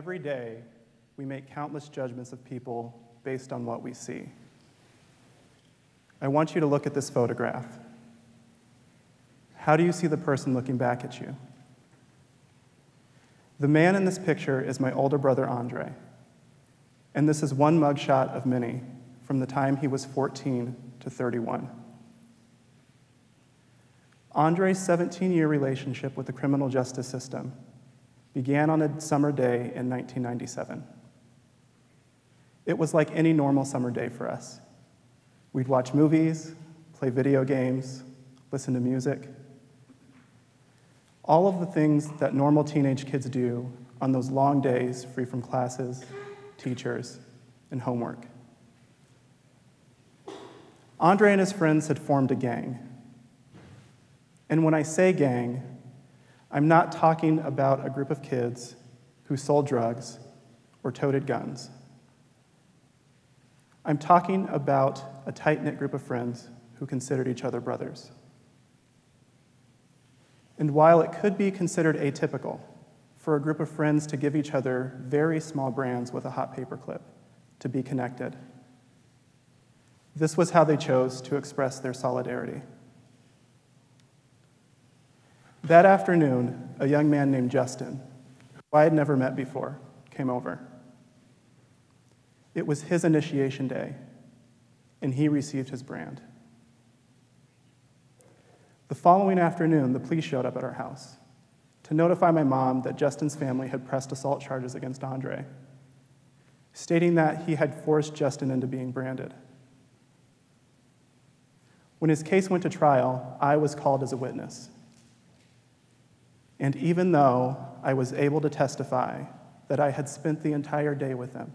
Every day, we make countless judgments of people based on what we see. I want you to look at this photograph. How do you see the person looking back at you? The man in this picture is my older brother, Andre, and this is one mugshot of many from the time he was 14 to 31. Andre's 17-year relationship with the criminal justice system began on a summer day in 1997. It was like any normal summer day for us. We'd watch movies, play video games, listen to music. All of the things that normal teenage kids do on those long days free from classes, teachers, and homework. Andre and his friends had formed a gang. And when I say gang, I'm not talking about a group of kids who sold drugs or toted guns. I'm talking about a tight-knit group of friends who considered each other brothers. And while it could be considered atypical for a group of friends to give each other very small brands with a hot paper clip to be connected, this was how they chose to express their solidarity. That afternoon, a young man named Justin, who I had never met before, came over. It was his initiation day, and he received his brand. The following afternoon, the police showed up at our house to notify my mom that Justin's family had pressed assault charges against Andre, stating that he had forced Justin into being branded. When his case went to trial, I was called as a witness. And even though I was able to testify that I had spent the entire day with them,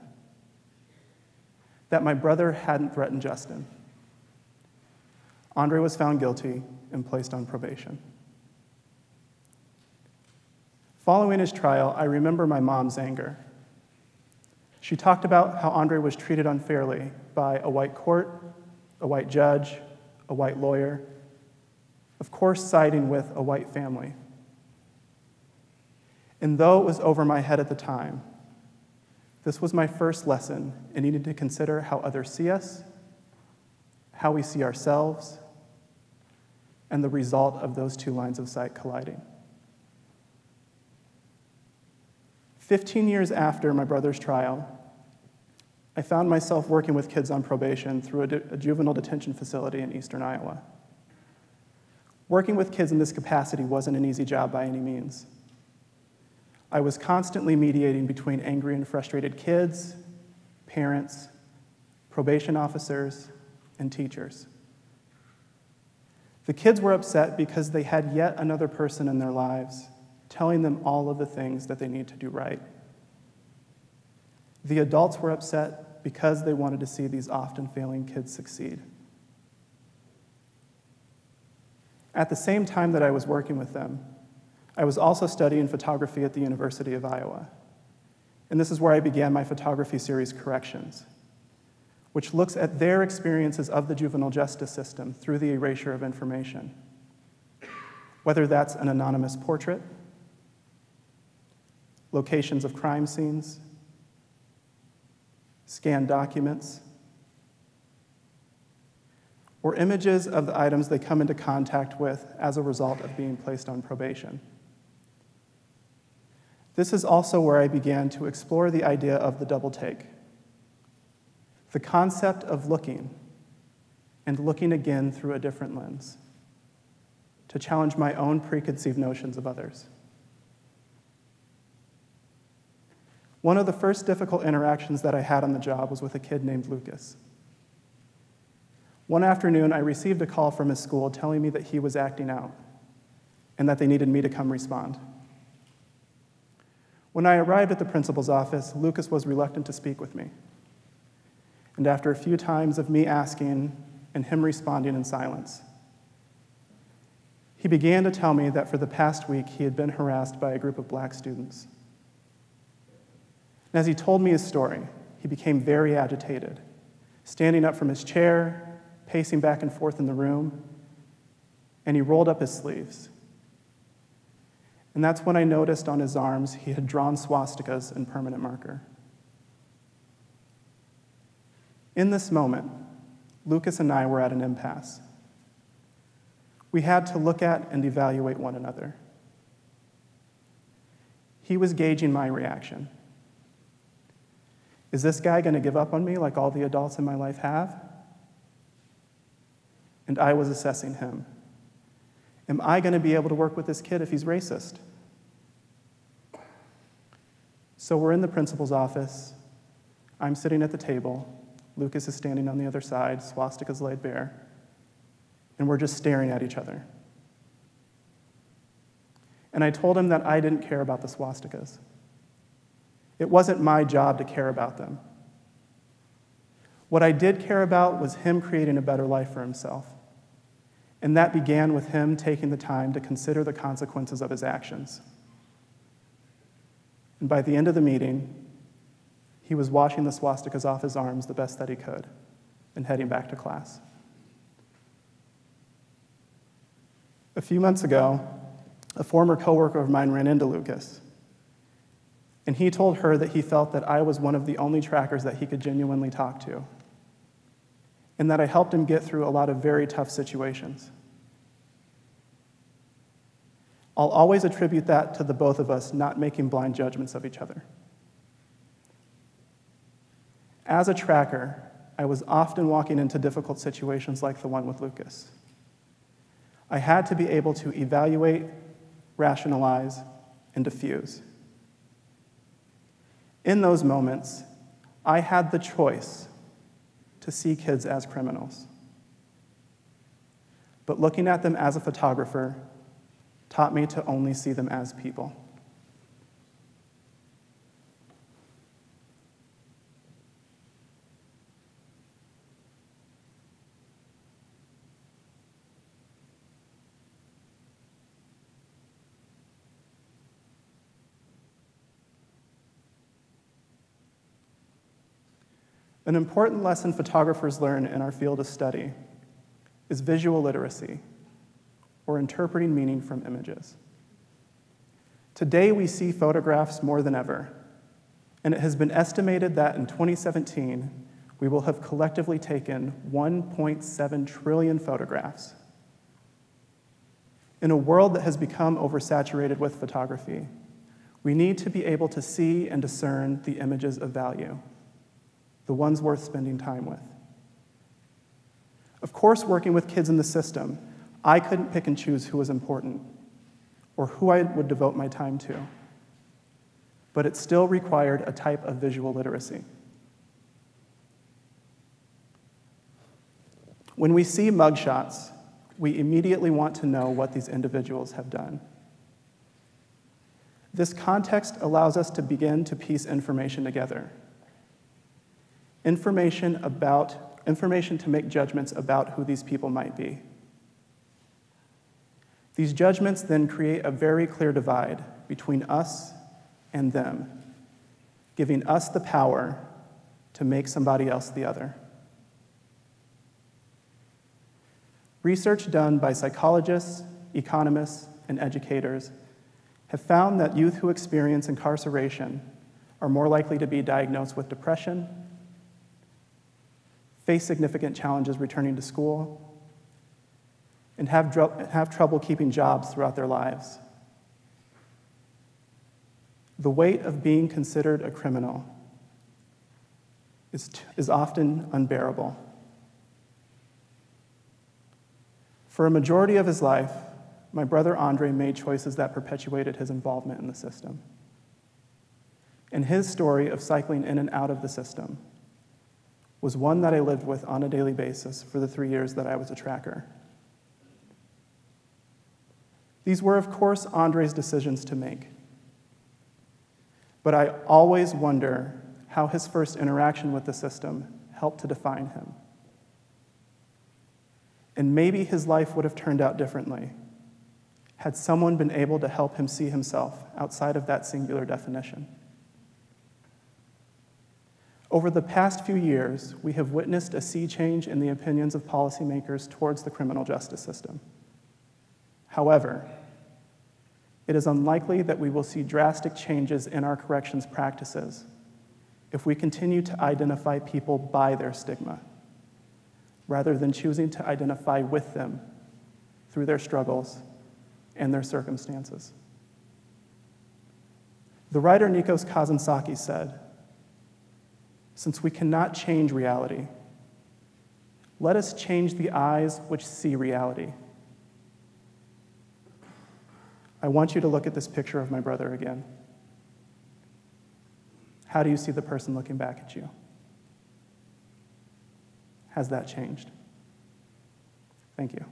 that my brother hadn't threatened Justin, Andre was found guilty and placed on probation. Following his trial, I remember my mom's anger. She talked about how Andre was treated unfairly by a white court, a white judge, a white lawyer, of course siding with a white family. And though it was over my head at the time, this was my first lesson in needing to consider how others see us, how we see ourselves, and the result of those two lines of sight colliding. 15 years after my brother's trial, I found myself working with kids on probation through a juvenile detention facility in eastern Iowa. Working with kids in this capacity wasn't an easy job by any means. I was constantly mediating between angry and frustrated kids, parents, probation officers, and teachers. The kids were upset because they had yet another person in their lives telling them all of the things that they need to do right. The adults were upset because they wanted to see these often failing kids succeed. At the same time that I was working with them, I was also studying photography at the University of Iowa. And this is where I began my photography series, Corrections, which looks at their experiences of the juvenile justice system through the erasure of information. Whether that's an anonymous portrait, locations of crime scenes, scanned documents, or images of the items they come into contact with as a result of being placed on probation. This is also where I began to explore the idea of the double take, the concept of looking and looking again through a different lens, to challenge my own preconceived notions of others. One of the first difficult interactions that I had on the job was with a kid named Lucas. One afternoon, I received a call from his school telling me that he was acting out and that they needed me to come respond. When I arrived at the principal's office, Lucas was reluctant to speak with me. And after a few times of me asking and him responding in silence, he began to tell me that for the past week he had been harassed by a group of black students. And as he told me his story, he became very agitated, standing up from his chair, pacing back and forth in the room, and he rolled up his sleeves. And that's when I noticed on his arms he had drawn swastikas in permanent marker. In this moment, Lucas and I were at an impasse. We had to look at and evaluate one another. He was gauging my reaction. Is this guy going to give up on me like all the adults in my life have? And I was assessing him. Am I going to be able to work with this kid if he's racist? So we're in the principal's office. I'm sitting at the table. Lucas is standing on the other side, swastikas laid bare. And we're just staring at each other. And I told him that I didn't care about the swastikas. It wasn't my job to care about them. What I did care about was him creating a better life for himself. And that began with him taking the time to consider the consequences of his actions. And by the end of the meeting, he was washing the swastikas off his arms the best that he could and heading back to class. A few months ago, a former coworker of mine ran into Lucas, and he told her that he felt that I was one of the only trackers that he could genuinely talk to, and that I helped him get through a lot of very tough situations. I'll always attribute that to the both of us not making blind judgments of each other. As a tracker, I was often walking into difficult situations like the one with Lucas. I had to be able to evaluate, rationalize, and diffuse. In those moments, I had the choice to see kids as criminals. But looking at them as a photographer taught me to only see them as people. An important lesson photographers learn in our field of study is visual literacy, or interpreting meaning from images. Today, we see photographs more than ever, and it has been estimated that in 2017, we will have collectively taken 1.7 trillion photographs. In a world that has become oversaturated with photography, we need to be able to see and discern the images of value, the ones worth spending time with. Of course, working with kids in the system, I couldn't pick and choose who was important or who I would devote my time to, but it still required a type of visual literacy. When we see mugshots, we immediately want to know what these individuals have done. This context allows us to begin to piece information together. Information to make judgments about who these people might be. These judgments then create a very clear divide between us and them, giving us the power to make somebody else the other. Research done by psychologists, economists, and educators have found that youth who experience incarceration are more likely to be diagnosed with depression, face significant challenges returning to school, and have trouble keeping jobs throughout their lives. The weight of being considered a criminal is often unbearable. For a majority of his life, my brother Andre made choices that perpetuated his involvement in the system. And his story of cycling in and out of the system was one that I lived with on a daily basis for the 3 years that I was a tracker. These were, of course, Andre's decisions to make. But I always wonder how his first interaction with the system helped to define him. And maybe his life would have turned out differently had someone been able to help him see himself outside of that singular definition. Over the past few years, we have witnessed a sea change in the opinions of policymakers towards the criminal justice system. However, it is unlikely that we will see drastic changes in our corrections practices if we continue to identify people by their stigma, rather than choosing to identify with them through their struggles and their circumstances. The writer Nikos Kazantzakis said, "Since we cannot change reality, let us change the eyes which see reality." I want you to look at this picture of my brother again. How do you see the person looking back at you? Has that changed? Thank you.